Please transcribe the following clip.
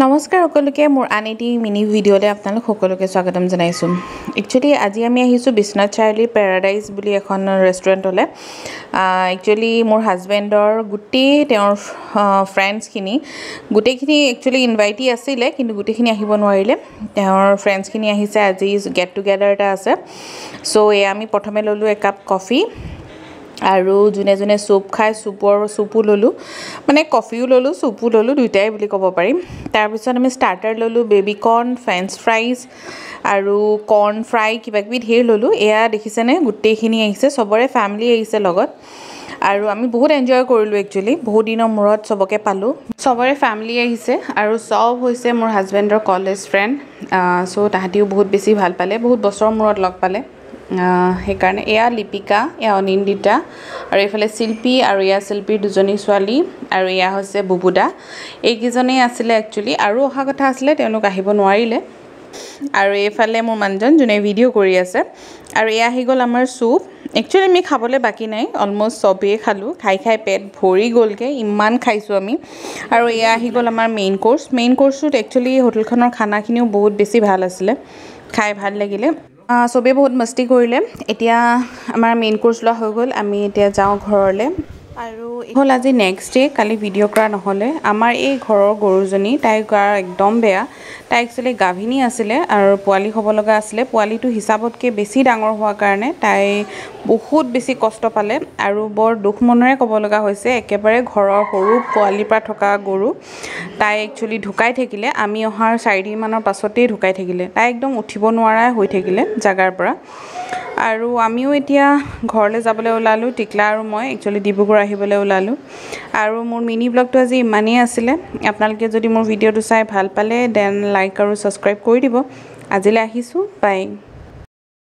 নমস্কাৰ সকলোকে মোৰ আন এটি মিনি ভিডিঅ'লৈ আপোনালোক সকলোকে স্বাগতম জনাইছোঁ। একচুৱেলি আজি আমি আহিছোঁ বিশ্বনাথ চাৰিআলি পেৰাডাইজ বুলি এখন ৰেষ্টুৰেণ্টলৈ। একচুৱেলি মোৰ হাজবেণ্ডৰ গোটেই তেওঁৰ ফ্ৰেণ্ডছখিনি গোটেইখিনি একচুৱেলি ইনভাইটি আছিলে, কিন্তু গোটেইখিনি আহিব নোৱাৰিলে। তেওঁৰ ফ্ৰেণ্ডছখিনি আহিছে, আজি গেট টুগেডাৰ এটা আছে। চ' এয়া আমি প্ৰথমে ল'লোঁ একাপ কফি আৰু যোনে যোনে চুপ খায় চুপো ল'লোঁ, মানে কফিও ল'লোঁ চুপো ল'লোঁ, দুইটাই বুলি ক'ব পাৰিম। তাৰপিছত আমি ষ্টাৰ্টাৰ ল'লোঁ, বেবী কৰ্ণ, ফ্ৰেঞ্চ ফ্ৰাইজ আৰু কৰ্ণ ফ্ৰাই কিবাকিবি ধেৰ ল'লোঁ। এয়া দেখিছেনে গোটেইখিনি আহিছে, চবৰে ফেমিলি আহিছে লগত। আৰু আমি বহুত এনজয় কৰিলোঁ একচুৱেলি, বহুত দিনৰ মূৰত চবকে পালোঁ। চবৰে ফেমিলি আহিছে আৰু চব হৈছে মোৰ হাজবেণ্ডৰ কলেজ ফ্ৰেণ্ড। চ' তাহাঁতিও বহুত বেছি ভাল পালে, বহুত বছৰৰ মূৰত লগ পালে। সেইকাৰণে এয়া লিপিকা, এয়া অনিন্দিতা আৰু এইফালে শিল্পী, আৰু এয়া শিল্পীৰ দুজনী ছোৱালী, আৰু এয়া হৈছে বুবুদা। এইকেইজনেই আছিলে একচুৱেলি, আৰু অহা কথা আছিলে, তেওঁলোক আহিব নোৱাৰিলে। আৰু এইফালে মোৰ মানুহজন যোনে ভিডিঅ' কৰি আছে। আৰু এয়া আহি গ'ল আমাৰ চুপ। একচুৱেলি আমি খাবলৈ বাকী নাই, অলম'ষ্ট চবেই খালোঁ, খাই পেট ভৰি গ'লগৈ, ইমান খাইছোঁ আমি। আৰু এয়া আহি গ'ল আমাৰ মেইন কোৰ্চটোত একচুৱেলি হোটেলখনৰ খানাখিনিও বহুত বেছি ভাল আছিলে, খাই ভাল লাগিলে। চবেই বহুত মস্তি কৰিলে। এতিয়া আমাৰ মেইন কোৰ্চ লোৱা হৈ গ'ল, আমি এতিয়া যাওঁ ঘৰলৈ। আৰু হ'ল আজি নেক্সট ডে', কালি ভিডিঅ' কৰা নহ'লে। আমাৰ এই ঘৰৰ গৰুজনী, তাইৰ গা একদম বেয়া। তাই একচুৱেলি গাভিনী আছিলে আৰু পোৱালি হ'ব লগা আছিলে। পোৱালিটো হিচাপতকৈ বেছি ডাঙৰ হোৱাৰ কাৰণে তাই বহুত বেছি কষ্ট পালে আৰু বৰ দুখ মনেৰে ক'ব লগা হৈছে। একেবাৰে ঘৰৰ সৰু পোৱালিৰ পৰা থকা গৰু, তাই একচুৱেলি ঢুকাই থাকিলে। আমি অহাৰ 4 দিনমানৰ পাছতেই ঢুকাই থাকিলে। তাই একদম উঠিব নোৱাৰাই হৈ থাকিলে জাগাৰ পৰা। আৰু আমিও এতিয়া ঘৰলৈ যাবলৈ ওলালোঁ, টিকলা আৰু মই একচুৱেলি ডিব্ৰুগড় আহিবলৈ ওলালোঁ। আৰু মোৰ মিনি ব্লগটো আজি ইমানেই আছিলে। আপোনালোকে যদি মোৰ ভিডিঅ'টো চাই ভাল পালে দেন লাইক আৰু ছাবস্ক্ৰাইব কৰি দিব। আজিলৈ আহিছোঁ, বাই।